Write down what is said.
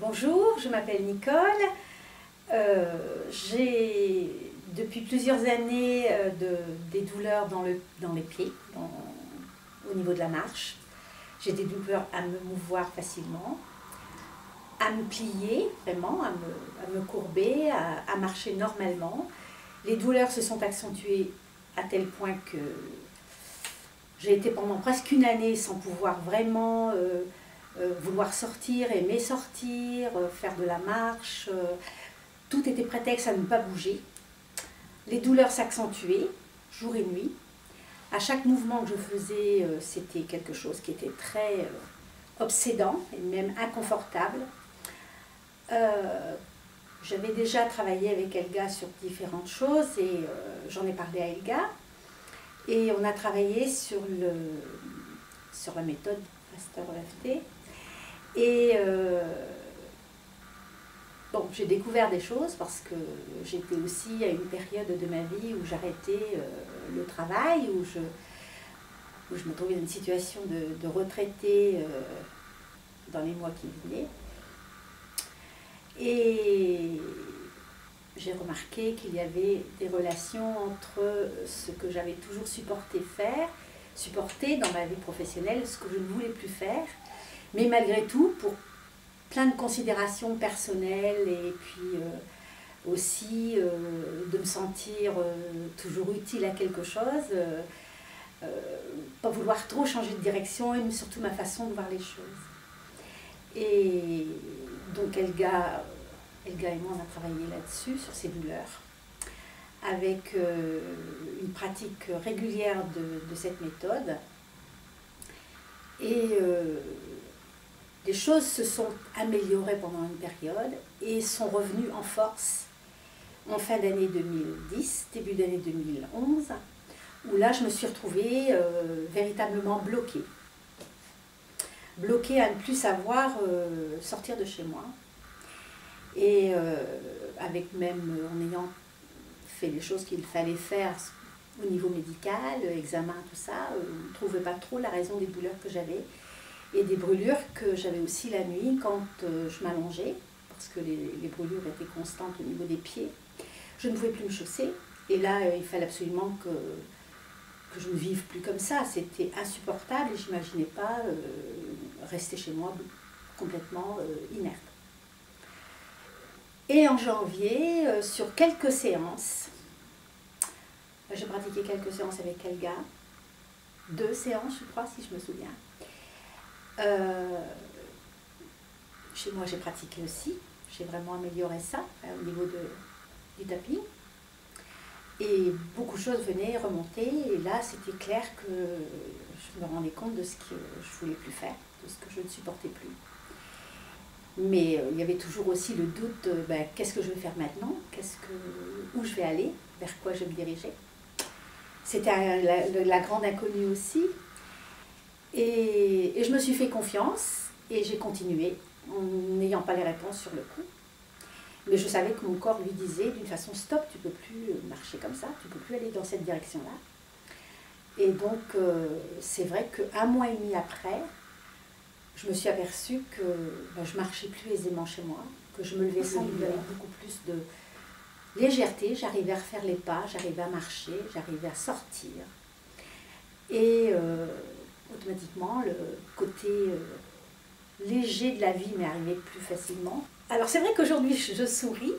Bonjour, je m'appelle Nicole. J'ai depuis plusieurs années des douleurs dans les pieds, au niveau de la marche. J'ai des douleurs à me mouvoir facilement, à me plier vraiment, à me courber, à marcher normalement. Les douleurs se sont accentuées à tel point que j'ai été pendant presque une année sans pouvoir vraiment vouloir sortir, aimer sortir, faire de la marche. Tout était prétexte à ne pas bouger. Les douleurs s'accentuaient jour et nuit. À chaque mouvement que je faisais, c'était quelque chose qui était très obsédant et même inconfortable. J'avais déjà travaillé avec Elga sur différentes choses et j'en ai parlé à Elga. Et on a travaillé sur la méthode Master-EFT. Et bon, j'ai découvert des choses parce que j'étais aussi à une période de ma vie où j'arrêtais le travail, où je me trouvais dans une situation de retraité dans les mois qui venaient. Et j'ai remarqué qu'il y avait des relations entre ce que j'avais toujours supporté dans ma vie professionnelle, ce que je ne voulais plus faire, mais malgré tout, pour plein de considérations personnelles et puis aussi de me sentir toujours utile à quelque chose, pas vouloir trop changer de direction et surtout ma façon de voir les choses. Et donc Elga et moi on a travaillé là-dessus, sur ces douleurs, avec une pratique régulière de cette méthode. Et les choses se sont améliorées pendant une période et sont revenues en force en fin d'année 2010, début d'année 2011, où là je me suis retrouvée véritablement bloquée. Bloquée à ne plus savoir sortir de chez moi. Et avec même en ayant fait les choses qu'il fallait faire au niveau médical, examen, tout ça, on ne trouvait pas trop la raison des douleurs que j'avais. Et des brûlures que j'avais aussi la nuit quand je m'allongeais, parce que les brûlures étaient constantes au niveau des pieds. Je ne pouvais plus me chausser, et là il fallait absolument que je ne vive plus comme ça. C'était insupportable et je n'imaginais pas rester chez moi complètement inerte. Et en janvier, sur quelques séances, j'ai pratiqué quelques séances avec Elga, 2 séances je crois si je me souviens. Chez moi j'ai pratiqué aussi, j'ai vraiment amélioré ça au niveau du tapis. Et beaucoup de choses venaient remonter et là c'était clair que je me rendais compte de ce que je ne voulais plus faire, de ce que je ne supportais plus. Mais il y avait toujours aussi le doute, qu'est-ce que je vais faire maintenant, où je vais aller, vers quoi je vais me diriger. C'était la grande inconnue aussi. Et je me suis fait confiance et j'ai continué en n'ayant pas les réponses sur le coup. Mais je savais que mon corps lui disait d'une façon stop, tu ne peux plus marcher comme ça, tu ne peux plus aller dans cette direction-là. Et donc c'est vrai qu'un mois et demi après, je me suis aperçue que je ne marchais plus aisément chez moi, que je me levais sans douleur avec beaucoup plus de légèreté, j'arrivais à refaire les pas, j'arrivais à marcher, j'arrivais à sortir. Et automatiquement, le côté léger de la vie m'est arrivé plus facilement. Alors c'est vrai qu'aujourd'hui je souris,